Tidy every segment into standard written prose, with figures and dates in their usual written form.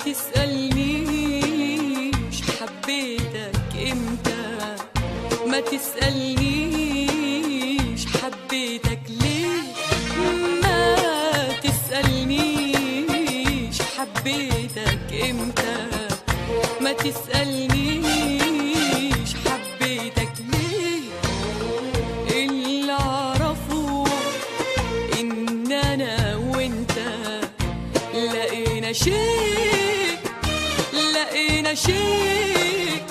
تسألنيش حبيتك امتى، ما تسألنيش حبيتك ليه، ما تسألنيش حبيتك امتى، ما تسألنيش حبيتك ليه. اللي اعرفه ان انا وانت لقينا شيء، لقينا شيء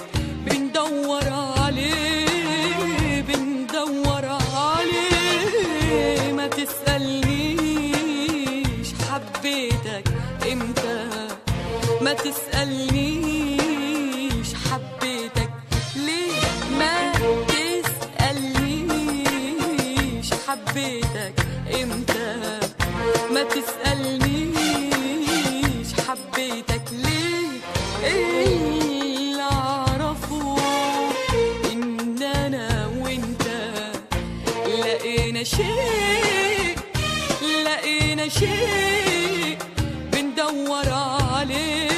بندور عليه، بندور عليه. ما تسألنيش حبيتك امتى، ما تسألنيش حبيتك ليه، ما تسألنيش حبيتك امتى، ما تسألنيش حبيتك ليه. اللي اعرفه ان انا وانت لقينا شيء، لقينا شيء بندور عليه،